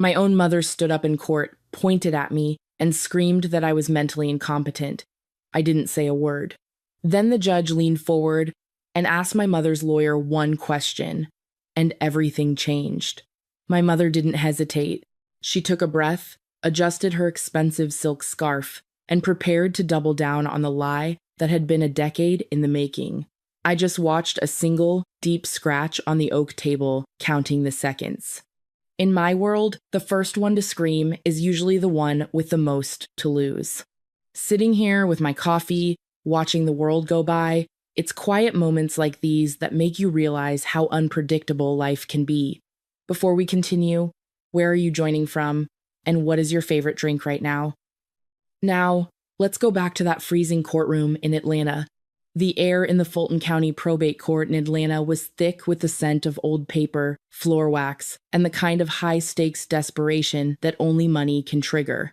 My own mother stood up in court, pointed at me, and screamed that I was mentally incompetent. I didn't say a word. Then the judge leaned forward and asked my mother's lawyer one question, and everything changed. My mother didn't hesitate. She took a breath, adjusted her expensive silk scarf, and prepared to double down on the lie that had been a decade in the making. I just watched a single, deep scratch on the oak table, counting the seconds. In my world, the first one to scream is usually the one with the most to lose. Sitting here with my coffee, watching the world go by, it's quiet moments like these that make you realize how unpredictable life can be. Before we continue, where are you joining from, and what is your favorite drink right now? Now, let's go back to that freezing courtroom in Atlanta. The air in the Fulton County Probate Court in Atlanta was thick with the scent of old paper, floor wax, and the kind of high-stakes desperation that only money can trigger.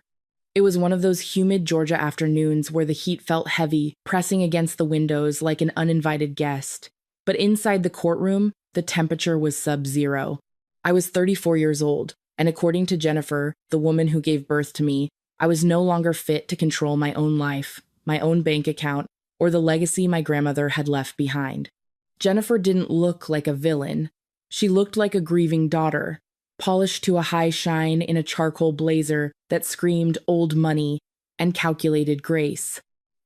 It was one of those humid Georgia afternoons where the heat felt heavy, pressing against the windows like an uninvited guest. But inside the courtroom, the temperature was sub-zero. I was 34 years old, and according to Jennifer, the woman who gave birth to me, I was no longer fit to control my own life, my own bank account, or the legacy my grandmother had left behind. Jennifer didn't look like a villain. She looked like a grieving daughter, polished to a high shine in a charcoal blazer that screamed old money and calculated grace.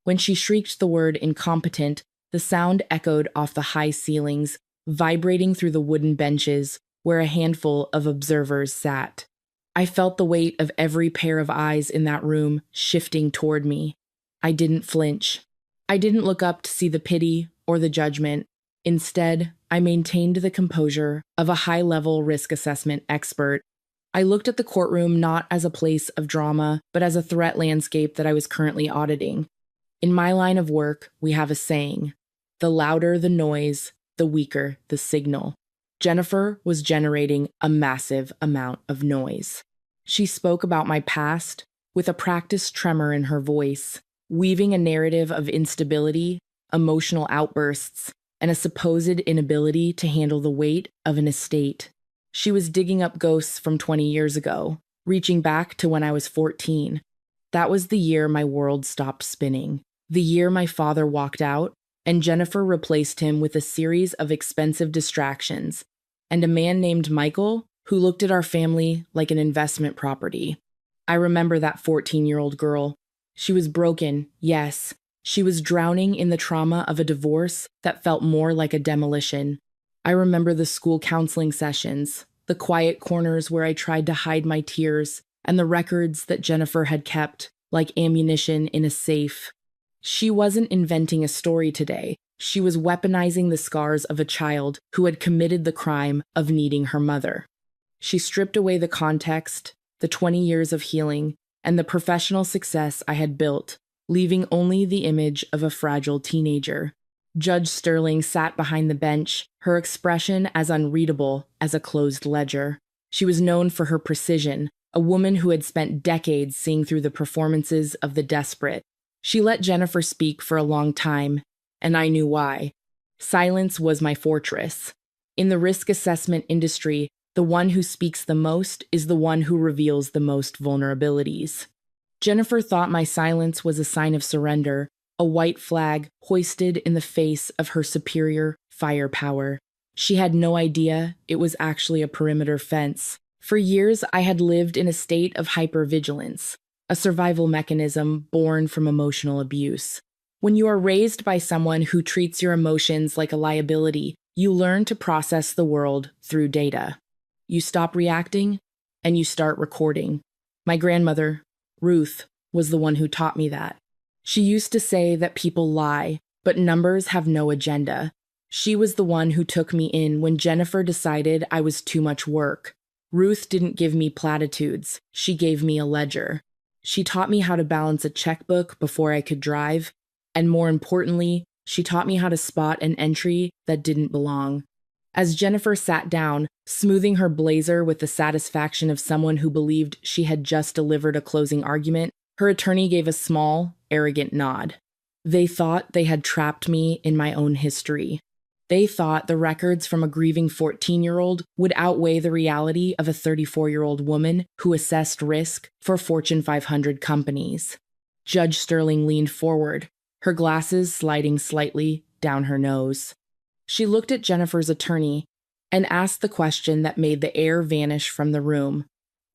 When she shrieked the word incompetent, the sound echoed off the high ceilings, vibrating through the wooden benches where a handful of observers sat. I felt the weight of every pair of eyes in that room shifting toward me. I didn't flinch. I didn't look up to see the pity or the judgment. Instead, I maintained the composure of a high-level risk assessment expert. I looked at the courtroom not as a place of drama, but as a threat landscape that I was currently auditing. In my line of work, we have a saying: the louder the noise, the weaker the signal. Jennifer was generating a massive amount of noise. She spoke about my past with a practiced tremor in her voice, weaving a narrative of instability, emotional outbursts, and a supposed inability to handle the weight of an estate. She was digging up ghosts from 20 years ago, reaching back to when I was 14. That was the year my world stopped spinning, the year my father walked out, and Jennifer replaced him with a series of expensive distractions, and a man named Michael who looked at our family like an investment property. I remember that 14-year-old girl. She was broken, yes. She was drowning in the trauma of a divorce that felt more like a demolition. I remember the school counseling sessions, the quiet corners where I tried to hide my tears, and the records that Jennifer had kept, like ammunition in a safe. She wasn't inventing a story today. She was weaponizing the scars of a child who had committed the crime of needing her mother. She stripped away the context, the 20 years of healing, and the professional success I had built, leaving only the image of a fragile teenager. Judge Sterling sat behind the bench, her expression as unreadable as a closed ledger. She was known for her precision, a woman who had spent decades seeing through the performances of the desperate. She let Jennifer speak for a long time, and I knew why. Silence was my fortress. In the risk assessment industry, the one who speaks the most is the one who reveals the most vulnerabilities. Jennifer thought my silence was a sign of surrender, a white flag hoisted in the face of her superior firepower. She had no idea it was actually a perimeter fence. For years, I had lived in a state of hypervigilance, a survival mechanism born from emotional abuse. When you are raised by someone who treats your emotions like a liability, you learn to process the world through data. You stop reacting, and you start recording. My grandmother, Ruth, was the one who taught me that. She used to say that people lie, but numbers have no agenda. She was the one who took me in when Jennifer decided I was too much work. Ruth didn't give me platitudes. She gave me a ledger. She taught me how to balance a checkbook before I could drive, and more importantly, she taught me how to spot an entry that didn't belong. As Jennifer sat down, smoothing her blazer with the satisfaction of someone who believed she had just delivered a closing argument, her attorney gave a small, arrogant nod. They thought they had trapped me in my own history. They thought the records from a grieving 14-year-old would outweigh the reality of a 34-year-old woman who assessed risk for Fortune 500 companies. Judge Sterling leaned forward, her glasses sliding slightly down her nose. She looked at Jennifer's attorney and asked the question that made the air vanish from the room.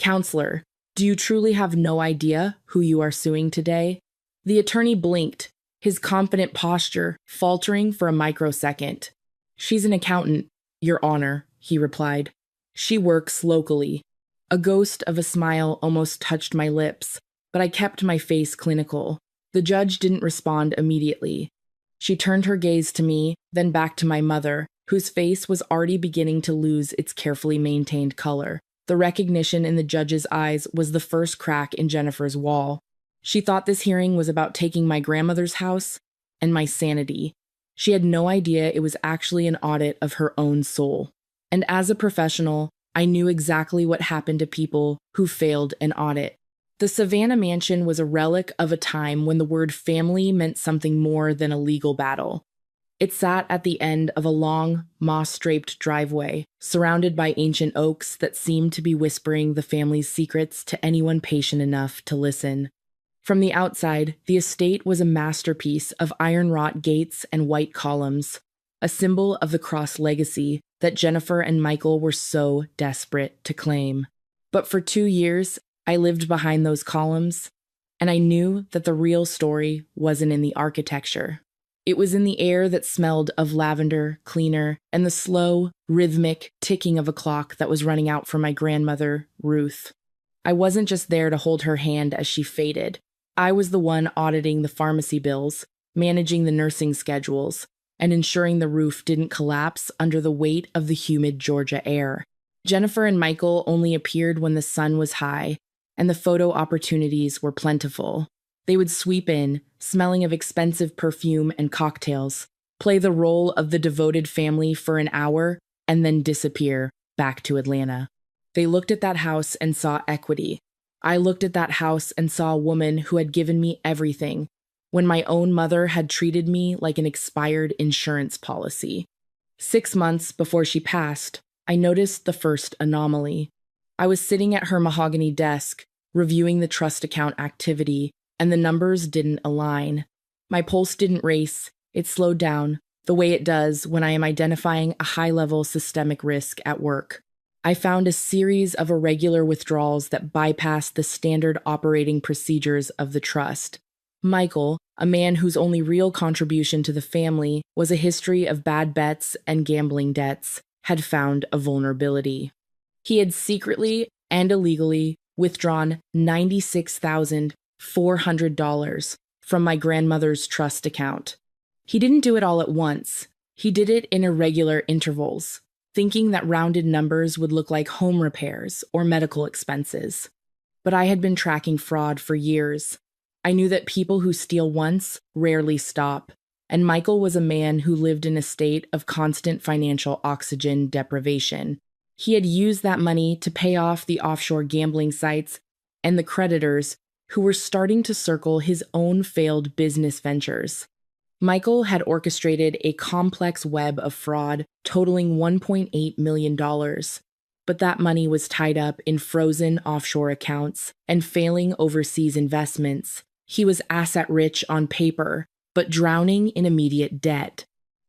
"Counselor, do you truly have no idea who you are suing today?" The attorney blinked, his confident posture faltering for a microsecond. "She's an accountant, Your Honor," he replied. "She works locally." A ghost of a smile almost touched my lips, but I kept my face clinical. The judge didn't respond immediately. She turned her gaze to me, then back to my mother, whose face was already beginning to lose its carefully maintained color. The recognition in the judge's eyes was the first crack in Jennifer's wall. She thought this hearing was about taking my grandmother's house and my sanity. She had no idea it was actually an audit of her own soul. And as a professional, I knew exactly what happened to people who failed an audit. The Savannah mansion was a relic of a time when the word family meant something more than a legal battle. It sat at the end of a long, moss-draped driveway, surrounded by ancient oaks that seemed to be whispering the family's secrets to anyone patient enough to listen. From the outside, the estate was a masterpiece of iron-wrought gates and white columns, a symbol of the Cross legacy that Jennifer and Michael were so desperate to claim. But for 2 years, I lived behind those columns, and I knew that the real story wasn't in the architecture. It was in the air that smelled of lavender, cleaner, and the slow, rhythmic ticking of a clock that was running out for my grandmother, Ruth. I wasn't just there to hold her hand as she faded. I was the one auditing the pharmacy bills, managing the nursing schedules, and ensuring the roof didn't collapse under the weight of the humid Georgia air. Jennifer and Michael only appeared when the sun was high, and the photo opportunities were plentiful. They would sweep in, smelling of expensive perfume and cocktails, play the role of the devoted family for an hour, and then disappear back to Atlanta. They looked at that house and saw equity. I looked at that house and saw a woman who had given me everything, when my own mother had treated me like an expired insurance policy. 6 months before she passed, I noticed the first anomaly. I was sitting at her mahogany desk, reviewing the trust account activity, and the numbers didn't align. My pulse didn't race, it slowed down, the way it does when I am identifying a high-level systemic risk at work. I found a series of irregular withdrawals that bypassed the standard operating procedures of the trust. Michael, a man whose only real contribution to the family was a history of bad bets and gambling debts, had found a vulnerability. He had secretly and illegally withdrawn $96,400 from my grandmother's trust account. He didn't do it all at once. He did it in irregular intervals, thinking that rounded numbers would look like home repairs or medical expenses. But I had been tracking fraud for years. I knew that people who steal once rarely stop, and Michael was a man who lived in a state of constant financial oxygen deprivation. He had used that money to pay off the offshore gambling sites and the creditors who were starting to circle his own failed business ventures. Michael had orchestrated a complex web of fraud totaling $1.8 million, but that money was tied up in frozen offshore accounts and failing overseas investments. He was asset-rich on paper, but drowning in immediate debt.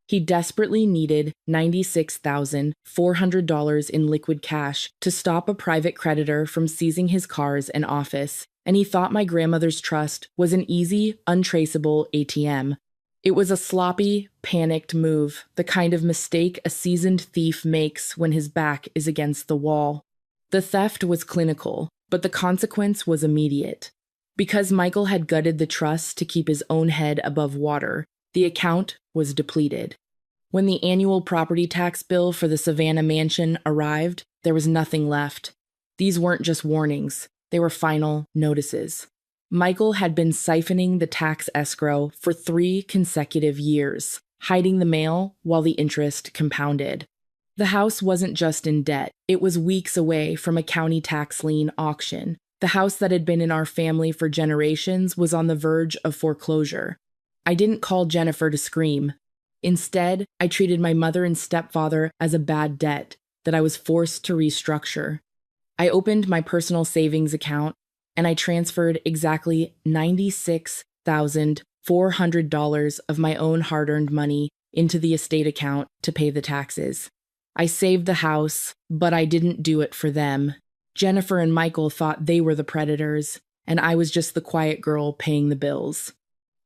He desperately needed $96,400 in liquid cash to stop a private creditor from seizing his cars and office, and he thought my grandmother's trust was an easy, untraceable ATM. It was a sloppy, panicked move, the kind of mistake a seasoned thief makes when his back is against the wall. The theft was clinical, but the consequence was immediate. Because Michael had gutted the trust to keep his own head above water, the account was depleted. When the annual property tax bill for the Savannah mansion arrived, there was nothing left. These weren't just warnings, they were final notices. Michael had been siphoning the tax escrow for 3 consecutive years, hiding the mail while the interest compounded. The house wasn't just in debt, it was weeks away from a county tax lien auction. The house that had been in our family for generations was on the verge of foreclosure. I didn't call Jennifer to scream. Instead, I treated my mother and stepfather as a bad debt that I was forced to restructure. I opened my personal savings account and I transferred exactly $96,400 of my own hard-earned money into the estate account to pay the taxes. I saved the house, but I didn't do it for them. Jennifer and Michael thought they were the predators, and I was just the quiet girl paying the bills.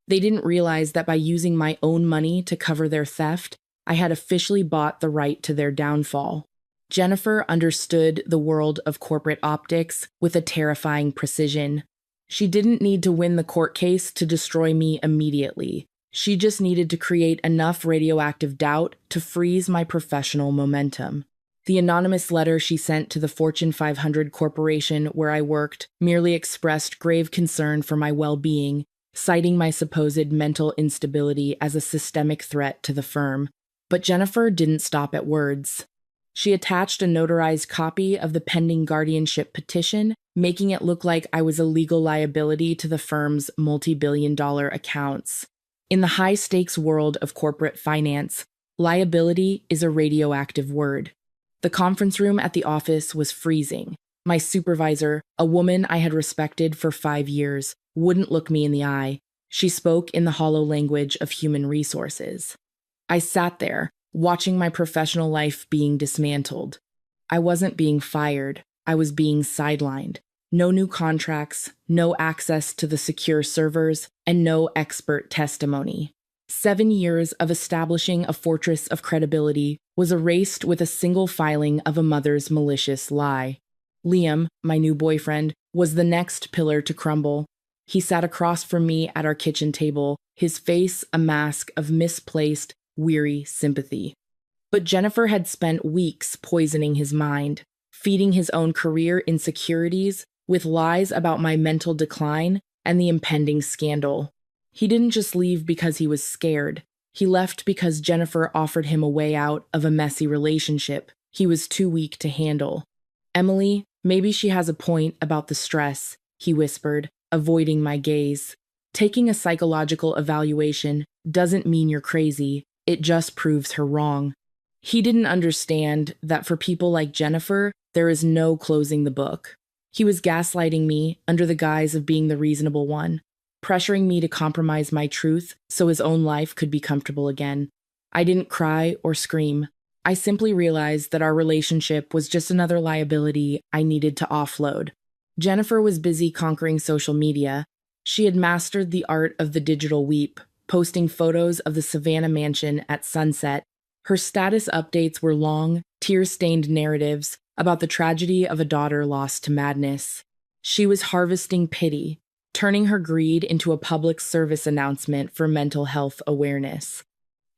They didn't realize that by using my own money to cover their theft, I had officially bought the right to their downfall. Jennifer understood the world of corporate optics with a terrifying precision. She didn't need to win the court case to destroy me immediately. She just needed to create enough radioactive doubt to freeze my professional momentum. The anonymous letter she sent to the Fortune 500 corporation where I worked merely expressed grave concern for my well-being, citing my supposed mental instability as a systemic threat to the firm. But Jennifer didn't stop at words. She attached a notarized copy of the pending guardianship petition, making it look like I was a legal liability to the firm's multi-billion-dollar accounts. In the high-stakes world of corporate finance, liability is a radioactive word. The conference room at the office was freezing. My supervisor, a woman I had respected for 5 years, wouldn't look me in the eye. She spoke in the hollow language of human resources. I sat there, watching my professional life being dismantled. I wasn't being fired. I was being sidelined. No new contracts, no access to the secure servers, and no expert testimony. 7 years of establishing a fortress of credibility was erased with a single filing of a mother's malicious lie. Liam, my new boyfriend, was the next pillar to crumble. He sat across from me at our kitchen table, his face a mask of misplaced, weary sympathy. But Jennifer had spent weeks poisoning his mind, feeding his own career insecurities with lies about my mental decline and the impending scandal. He didn't just leave because he was scared. He left because Jennifer offered him a way out of a messy relationship he was too weak to handle. "Emily, maybe she has a point about the stress," he whispered, avoiding my gaze. "Taking a psychological evaluation doesn't mean you're crazy. It just proves her wrong." He didn't understand that for people like Jennifer, there is no closing the book. He was gaslighting me under the guise of being the reasonable one, pressuring me to compromise my truth so his own life could be comfortable again. I didn't cry or scream. I simply realized that our relationship was just another liability I needed to offload. Jennifer was busy conquering social media. She had mastered the art of the digital weep, posting photos of the Savannah mansion at sunset. Her status updates were long, tear-stained narratives about the tragedy of a daughter lost to madness. She was harvesting pity, turning her greed into a public service announcement for mental health awareness.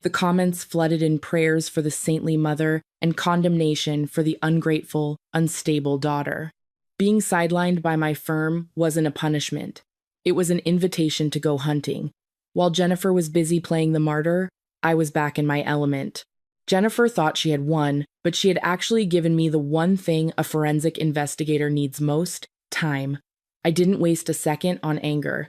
The comments flooded in prayers for the saintly mother and condemnation for the ungrateful, unstable daughter. Being sidelined by my firm wasn't a punishment. It was an invitation to go hunting. While Jennifer was busy playing the martyr, I was back in my element. Jennifer thought she had won, but she had actually given me the one thing a forensic investigator needs most: time. I didn't waste a second on anger.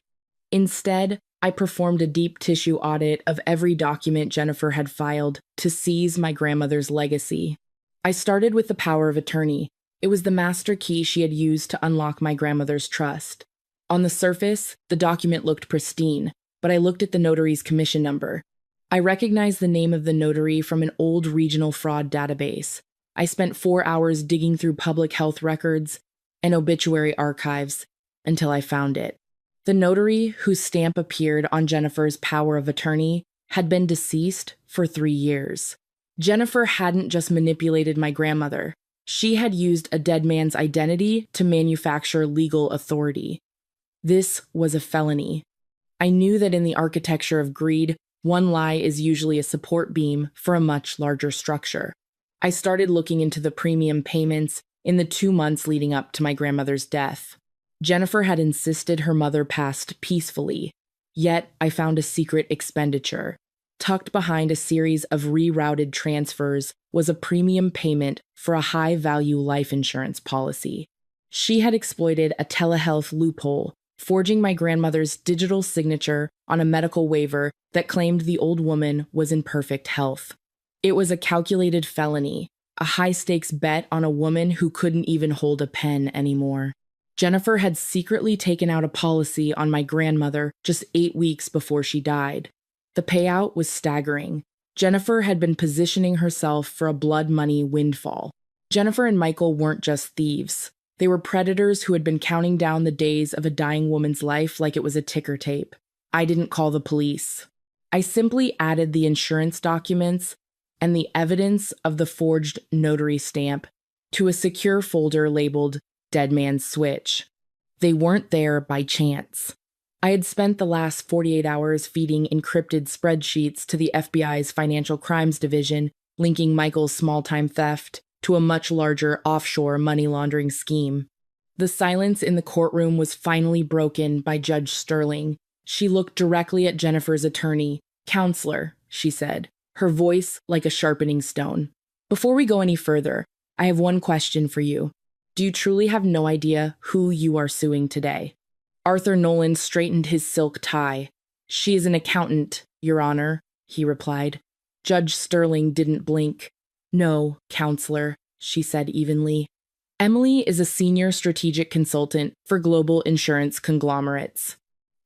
Instead, I performed a deep tissue audit of every document Jennifer had filed to seize my grandmother's legacy. I started with the power of attorney. It was the master key she had used to unlock my grandmother's trust. On the surface, the document looked pristine, but I looked at the notary's commission number. I recognized the name of the notary from an old regional fraud database. I spent 4 hours digging through public health records and obituary archives until I found it. The notary, whose stamp appeared on Jennifer's power of attorney, had been deceased for 3 years. Jennifer hadn't just manipulated my grandmother. She had used a dead man's identity to manufacture legal authority. This was a felony. I knew that in the architecture of greed, one lie is usually a support beam for a much larger structure. I started looking into the premium payments in the 2 months leading up to my grandmother's death. Jennifer had insisted her mother passed peacefully, yet I found a secret expenditure. Tucked behind a series of rerouted transfers was a premium payment for a high-value life insurance policy. She had exploited a telehealth loophole, forging my grandmother's digital signature on a medical waiver that claimed the old woman was in perfect health. It was a calculated felony, a high-stakes bet on a woman who couldn't even hold a pen anymore. Jennifer had secretly taken out a policy on my grandmother just 8 weeks before she died. The payout was staggering. Jennifer had been positioning herself for a blood money windfall. Jennifer and Michael weren't just thieves. They were predators who had been counting down the days of a dying woman's life like it was a ticker tape. I didn't call the police. I simply added the insurance documents and the evidence of the forged notary stamp to a secure folder labeled Dead Man's Switch. They weren't there by chance. I had spent the last 48 hours feeding encrypted spreadsheets to the FBI's Financial Crimes Division, linking Michael's small-time theft to a much larger offshore money laundering scheme. The silence in the courtroom was finally broken by Judge Sterling. She looked directly at Jennifer's attorney. "Counselor," she said, her voice like a sharpening stone. "Before we go any further, I have one question for you. Do you truly have no idea who you are suing today?" Arthur Nolan straightened his silk tie. "She is an accountant, Your Honor," he replied. Judge Sterling didn't blink. "No, counselor," she said evenly. "Emily is a senior strategic consultant for global insurance conglomerates.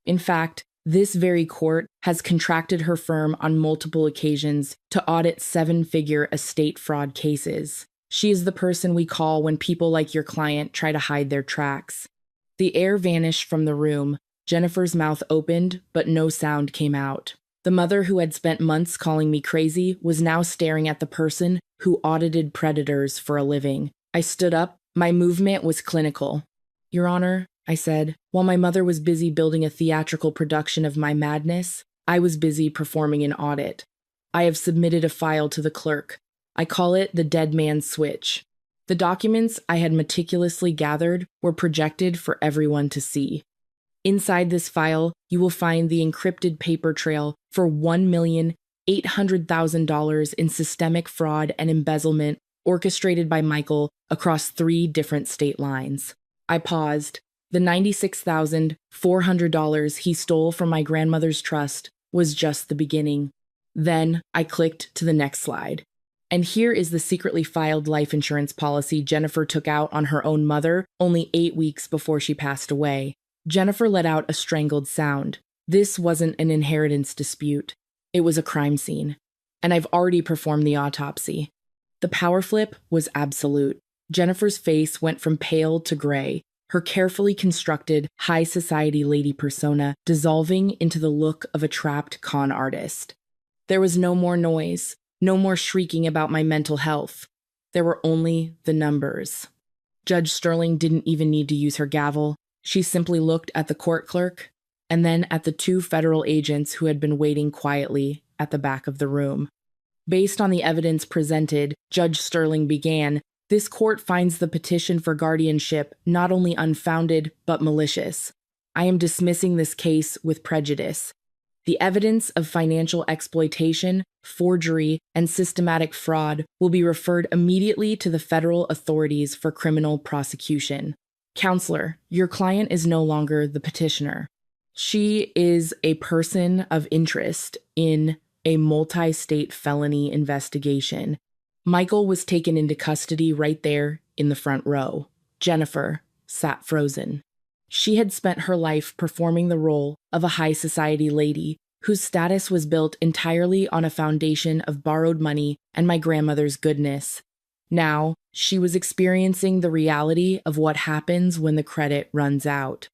In fact, this very court has contracted her firm on multiple occasions to audit 7-figure estate fraud cases. She is the person we call when people like your client try to hide their tracks." The air vanished from the room. Jennifer's mouth opened, but no sound came out. The mother who had spent months calling me crazy was now staring at the person who audited predators for a living. I stood up. My movement was clinical. "Your Honor," I said, "while my mother was busy building a theatrical production of my madness, I was busy performing an audit. I have submitted a file to the clerk. I call it the Dead Man's Switch. The documents I had meticulously gathered were projected for everyone to see. Inside this file, you will find the encrypted paper trail for $1,800,000 in systemic fraud and embezzlement orchestrated by Michael across 3 different state lines." I paused. The $96,400 he stole from my grandmother's trust was just the beginning. Then I clicked to the next slide. And here is the secretly filed life insurance policy Jennifer took out on her own mother only 8 weeks before she passed away. Jennifer let out a strangled sound. This wasn't an inheritance dispute. It was a crime scene. And I've already performed the autopsy. The power flip was absolute. Jennifer's face went from pale to gray, her carefully constructed high society lady persona dissolving into the look of a trapped con artist. There was no more noise. No more shrieking about my mental health. There were only the numbers. Judge Sterling didn't even need to use her gavel. She simply looked at the court clerk and then at the 2 federal agents who had been waiting quietly at the back of the room. "Based on the evidence presented," Judge Sterling began, "this court finds the petition for guardianship not only unfounded but malicious. I am dismissing this case with prejudice. The evidence of financial exploitation, forgery, and systematic fraud will be referred immediately to the federal authorities for criminal prosecution. Counselor, your client is no longer the petitioner. She is a person of interest in a multi-state felony investigation. Michael was taken into custody right there in the front row. Jennifer sat frozen. She had spent her life performing the role of a high society lady whose status was built entirely on a foundation of borrowed money and my grandmother's goodness. Now, she was experiencing the reality of what happens when the credit runs out.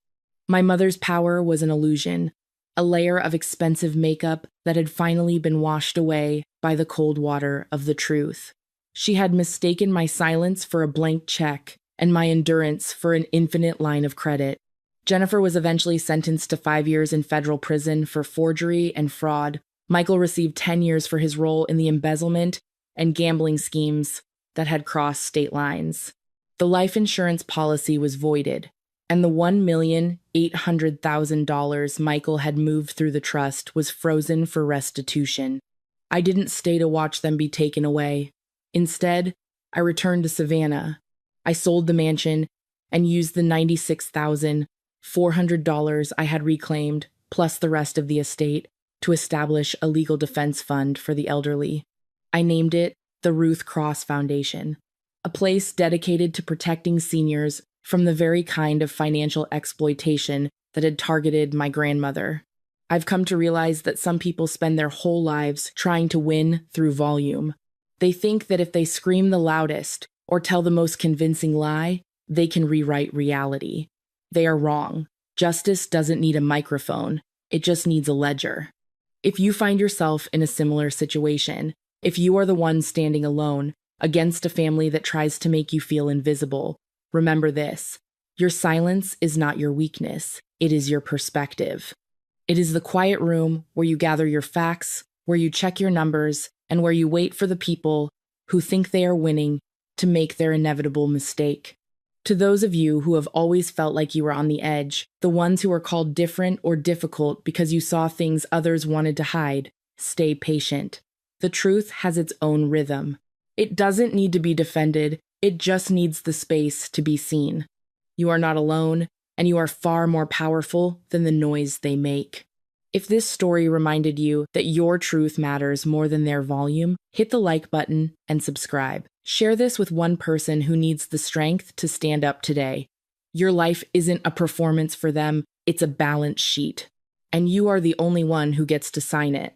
My mother's power was an illusion, a layer of expensive makeup that had finally been washed away by the cold water of the truth. She had mistaken my silence for a blank check and my endurance for an infinite line of credit. Jennifer was eventually sentenced to 5 years in federal prison for forgery and fraud. Michael received 10 years for his role in the embezzlement and gambling schemes that had crossed state lines. The life insurance policy was voided, and the $1,800,000 Michael had moved through the trust was frozen for restitution. I didn't stay to watch them be taken away. Instead, I returned to Savannah. I sold the mansion and used the $96,000 $400 I had reclaimed, plus the rest of the estate, to establish a legal defense fund for the elderly. I named it the Ruth Cross Foundation, a place dedicated to protecting seniors from the very kind of financial exploitation that had targeted my grandmother. I've come to realize that some people spend their whole lives trying to win through volume. They think that if they scream the loudest or tell the most convincing lie, they can rewrite reality. They are wrong. Justice doesn't need a microphone. It just needs a ledger. If you find yourself in a similar situation, if you are the one standing alone against a family that tries to make you feel invisible, remember this: your silence is not your weakness, it is your perspective. It is the quiet room where you gather your facts, where you check your numbers, and where you wait for the people who think they are winning to make their inevitable mistake. To those of you who have always felt like you were on the edge, the ones who are called different or difficult because you saw things others wanted to hide, stay patient. The truth has its own rhythm. It doesn't need to be defended, it just needs the space to be seen. You are not alone, and you are far more powerful than the noise they make. If this story reminded you that your truth matters more than their volume, hit the like button and subscribe. Share this with one person who needs the strength to stand up today. Your life isn't a performance for them, it's a balance sheet. And you are the only one who gets to sign it.